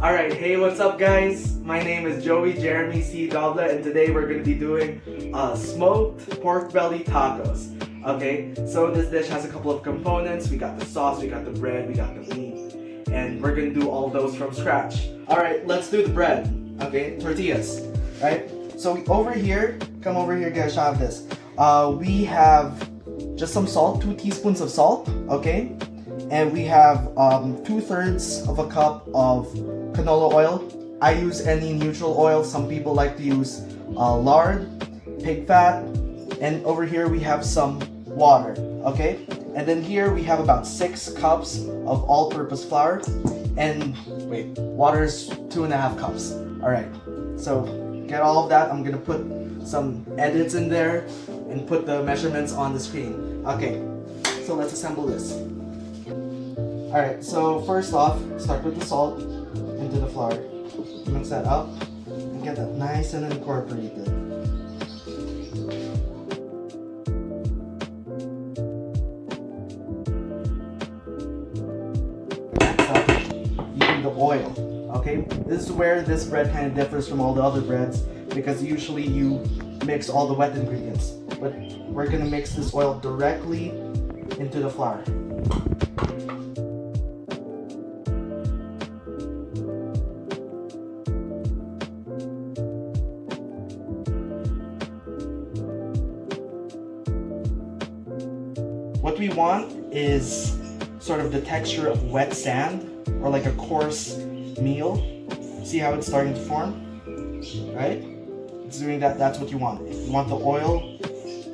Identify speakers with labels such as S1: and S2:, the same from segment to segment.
S1: Alright, hey, what's up guys? My name is Joey Jeremy C. Doble, and today we're going to be doing smoked pork belly tacos. Okay, so this dish has a couple of components. We got the sauce, we got the bread, we got the meat, and we're going to do all those from scratch. Alright, let's do the bread. Okay, tortillas, right? So over here, come over here, get a shot of this. We have just some salt, 2 teaspoons of salt, okay? And we have 2/3 of a cup of canola oil. I use any neutral oil. Some people like to use lard, pig fat, and over here we have some water, okay? And then here we have about 6 cups of all-purpose flour, and wait, water is 2.5 cups. All right, so get all of that. I'm gonna put some edits in there and put the measurements on the screen. Okay, so let's assemble this. Alright, so first off, start with the salt into the flour. Mix that up and get that nice and incorporated. Next up, using the oil. Okay, this is where this bread kind of differs from all the other breads, because usually you mix all the wet ingredients, but we're gonna mix this oil directly into the flour. What we want is sort of the texture of wet sand, or like a coarse meal. See how it's starting to form? Right? It's doing that. That's what you want. You want the oil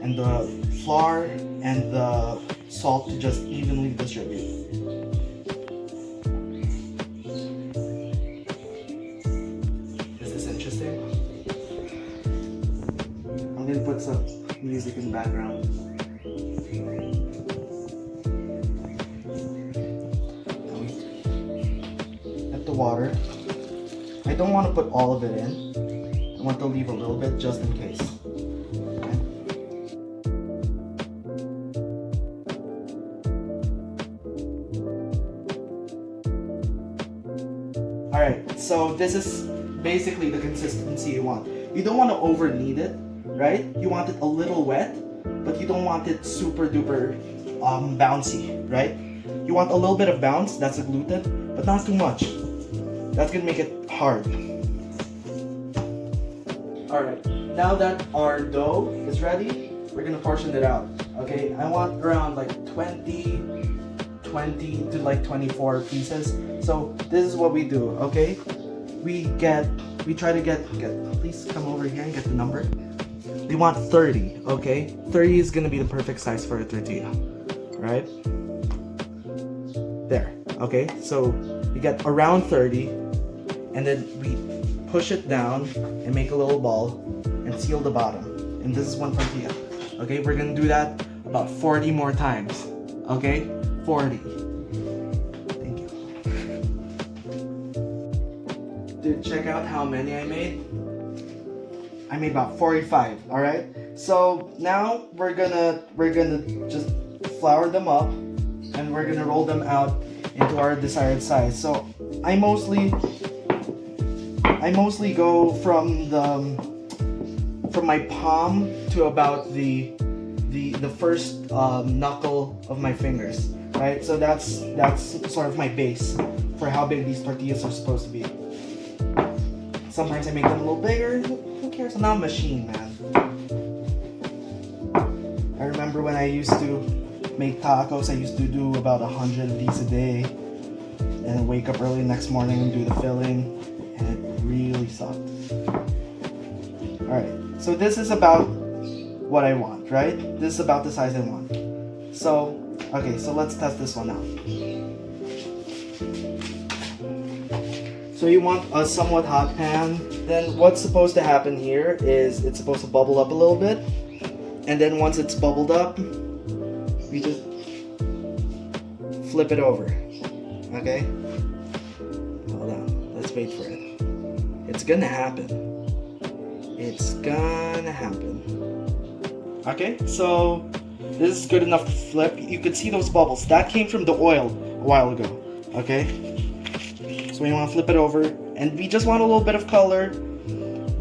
S1: and the flour and the salt to just evenly distribute. Is this interesting? I'm gonna put some music in the background. Add the water. I don't want to put all of it in. I want to leave a little bit just in case. Okay. Alright, so this is basically the consistency you want. You don't want to over knead it, right? You want it a little wet, but you don't want it super duper bouncy, right? You want a little bit of bounce, that's the gluten, but not too much. That's gonna make it hard. Alright, now that our dough is ready, we're gonna portion it out. Okay, I want around like 20 to like 24 pieces. So this is what we do, okay? We try to get, please come over here and get the number. We want 30, okay? 30 is gonna be the perfect size for a tortilla, right? There, okay? So we get around 30, and then we push it down and make a little ball and seal the bottom. And this is one tortilla, okay? We're gonna do that about 40 more times, okay? 40. Thank you. Dude, check out how many I made. I made about 45, all right? So now we're gonna just flour them up, and we're gonna roll them out into our desired size. So I mostly go from my palm to about the first knuckle of my fingers, right? So that's sort of my base for how big these tortillas are supposed to be. Sometimes I make them a little bigger. Who cares? I'm not a machine, man. I remember when I used to make tacos, I used to do about 100 of these a day, and then wake up early next morning and do the filling, and it really sucked. Alright, so this is about what I want, right? This is about the size I want. So, okay, so let's test this one out. So you want a somewhat hot pan. Then what's supposed to happen here is it's supposed to bubble up a little bit, and then once it's bubbled up, we just flip it over. Okay? Hold on, let's wait for it. It's gonna happen. It's gonna happen. Okay, so this is good enough to flip. You could see those bubbles. That came from the oil a while ago. Okay? So you want to flip it over, and we just want a little bit of color.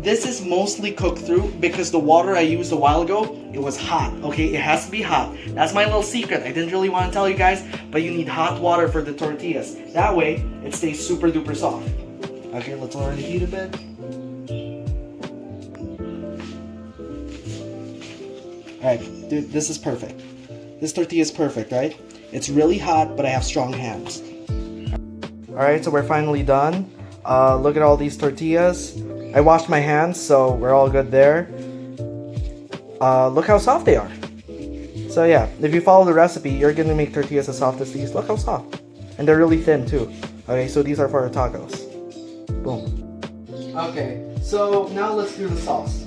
S1: This is mostly cooked through because the water I used a while ago, it was hot, okay? It has to be hot. That's my little secret. I didn't really want to tell you guys, but you need hot water for the tortillas. That way, it stays super duper soft. Okay, let's lower the heat a bit. Alright, dude, this is perfect. This tortilla is perfect, right? It's really hot, but I have strong hands. Alright, so we're finally done. Look at all these tortillas. I washed my hands, so we're all good there. Look how soft they are. So yeah, if you follow the recipe, you're gonna make tortillas as soft as these. Look how soft. And they're really thin too. Okay, so these are for our tacos. Boom. Okay, so now let's do the sauce.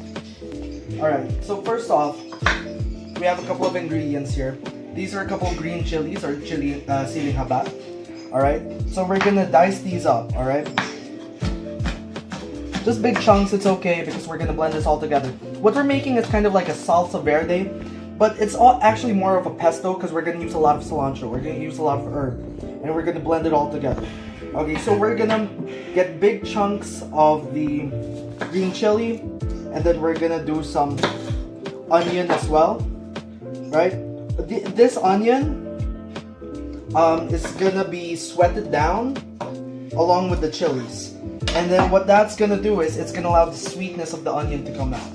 S1: Alright, so first off, we have a couple of ingredients here. These are a couple of green chilies, or chili siling haba. Alright, so we're gonna dice these up, alright? Just big chunks, it's okay, because we're gonna blend this all together. What we're making is kind of like a salsa verde, but it's actually more of a pesto, because we're gonna use a lot of cilantro, we're gonna use a lot of herb, and we're gonna blend it all together. Okay, so we're gonna get big chunks of the green chili, and then we're gonna do some onion as well, right? This onion is gonna be sweated down along with the chilies. And then what that's gonna do is it's gonna allow the sweetness of the onion to come out.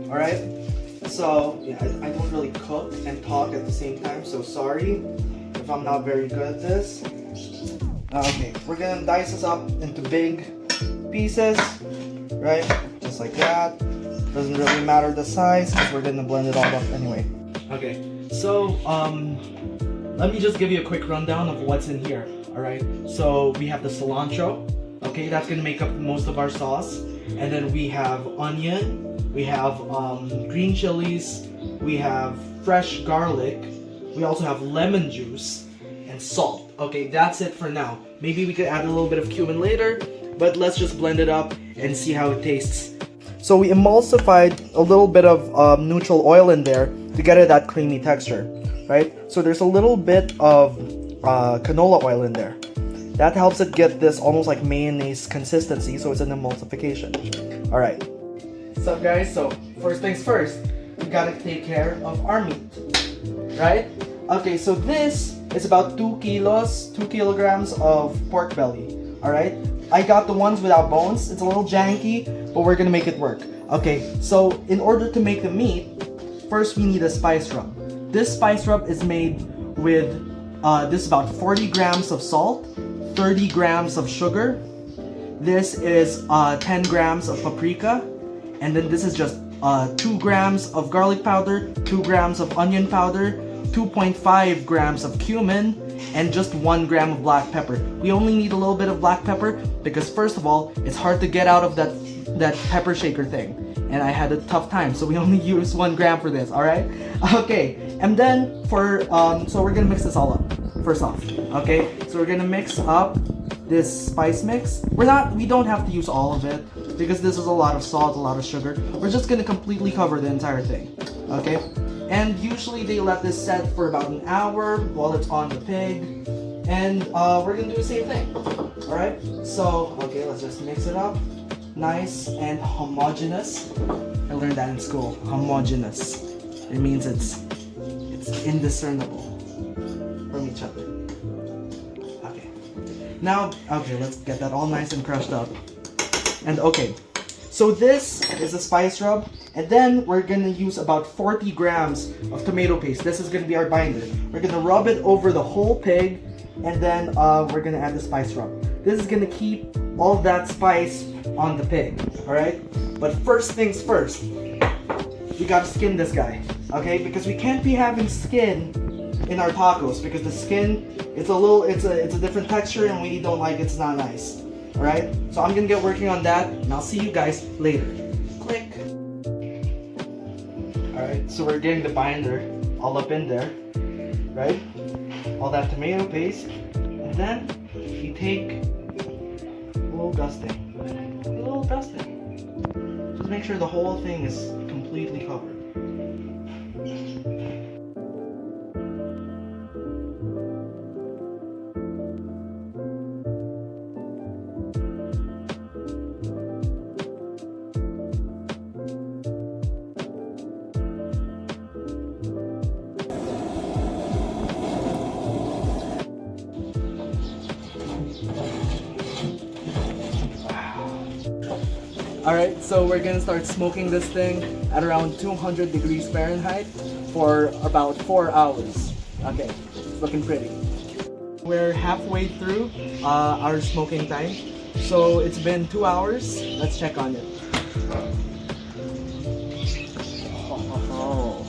S1: Alright? So, yeah, I don't really cook and talk at the same time, so sorry if I'm not very good at this. Okay, we're gonna dice this up into big pieces, right? Just like that. Doesn't really matter the size because we're gonna blend it all up anyway. Okay, so let me just give you a quick rundown of what's in here. Alright, so we have the cilantro. Okay, that's gonna make up most of our sauce. And then we have onion, we have green chilies, we have fresh garlic, we also have lemon juice, and salt. Okay, that's it for now. Maybe we could add a little bit of cumin later, but let's just blend it up and see how it tastes. So we emulsified a little bit of neutral oil in there to get it that creamy texture, right? So there's a little bit of canola oil in there. That helps it get this almost like mayonnaise consistency, so it's an emulsification. Alright. What's up guys? So, first things first, we gotta take care of our meat. Right? Okay, so this is about 2 kilograms of pork belly. Alright? I got the ones without bones. It's a little janky, but we're gonna make it work. Okay, so in order to make the meat, first we need a spice rub. This spice rub is made with, this is about 40 grams of salt, 30 grams of sugar. This is 10 grams of paprika. And then this is just 2 grams of garlic powder, 2 grams of onion powder, 2.5 grams of cumin, and just 1 gram of black pepper. We only need a little bit of black pepper because first of all, it's hard to get out of that pepper shaker thing. And I had a tough time, so we only use 1 gram for this, alright? Okay, and then so we're gonna mix this all up. First off, okay, so we're gonna mix up this spice mix. We don't have to use all of it because this is a lot of salt, a lot of sugar. We're just gonna completely cover the entire thing, okay? And usually they let this set for about an hour while it's on the pig, and we're gonna do the same thing. All right. So okay, let's just mix it up, nice and homogeneous. I learned that in school. Homogeneous. It means it's indiscernible from each other. Okay. Now, okay, let's get that all nice and crushed up. And okay, so this is a spice rub, and then we're gonna use about 40 grams of tomato paste. This is gonna be our binder. We're gonna rub it over the whole pig, and then we're gonna add the spice rub. This is gonna keep all that spice on the pig, all right? But first things first, we gotta skin this guy, okay? Because we can't be having skin in our tacos because the skin, it's a different texture, and we don't like it. It's not nice. All right, so I'm gonna get working on that, and I'll see you guys later. Click. All right, so we're getting the binder all up in there, right? All that tomato paste, and then you take a little dusting, Just make sure the whole thing is completely covered. Alright, so we're gonna start smoking this thing at around 200 degrees Fahrenheit for about 4 hours. Okay, it's looking pretty. We're halfway through our smoking time. So it's been 2 hours. Let's check on it. Oh,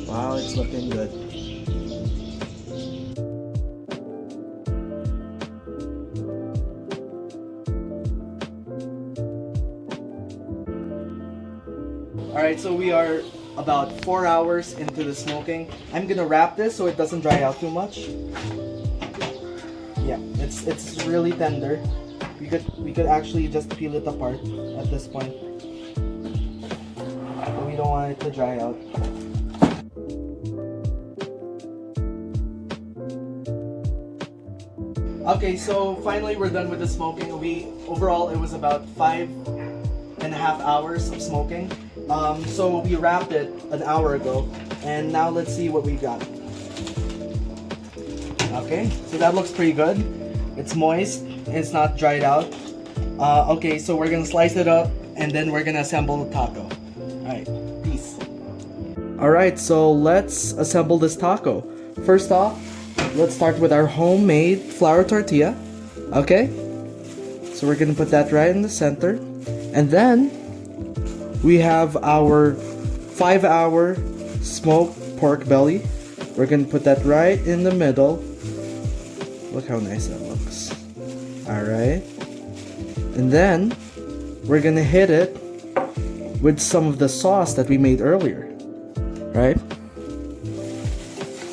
S1: wow, it's looking good. Alright, so we are about 4 hours into the smoking. I'm gonna wrap this so it doesn't dry out too much. Yeah, it's really tender. We could actually just peel it apart at this point. But we don't want it to dry out. Okay, so finally we're done with the smoking. Overall it was about 5.5 hours of smoking. So we wrapped it an hour ago, and now let's see what we got. Okay, so that looks pretty good. It's moist, it's not dried out. Okay, so we're gonna slice it up, and then we're gonna assemble the taco. Alright, peace. Alright, so let's assemble this taco. First off, let's start with our homemade flour tortilla. Okay, so we're gonna put that right in the center. And then we have our 5-hour smoked pork belly. We're gonna put that right in the middle. Look how nice that looks. Alright. And then we're gonna hit it with some of the sauce that we made earlier. Right?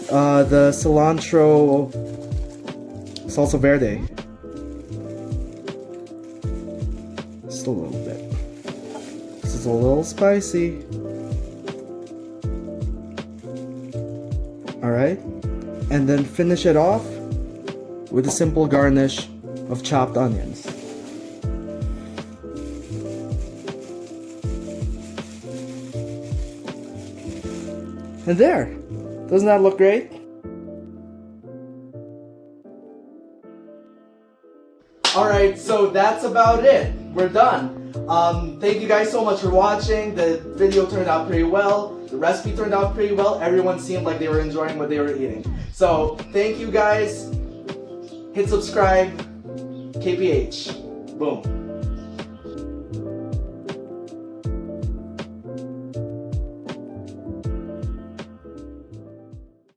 S1: The cilantro salsa verde. Just a little bit. This is a little spicy. Alright. And then finish it off with a simple garnish of chopped onions. And there! Doesn't that look great? Alright, so that's about it. We're done. Thank you guys so much for watching. The video turned out pretty well. The recipe turned out pretty well. Everyone seemed like they were enjoying what they were eating. So, thank you guys. Hit subscribe. KPH. Boom.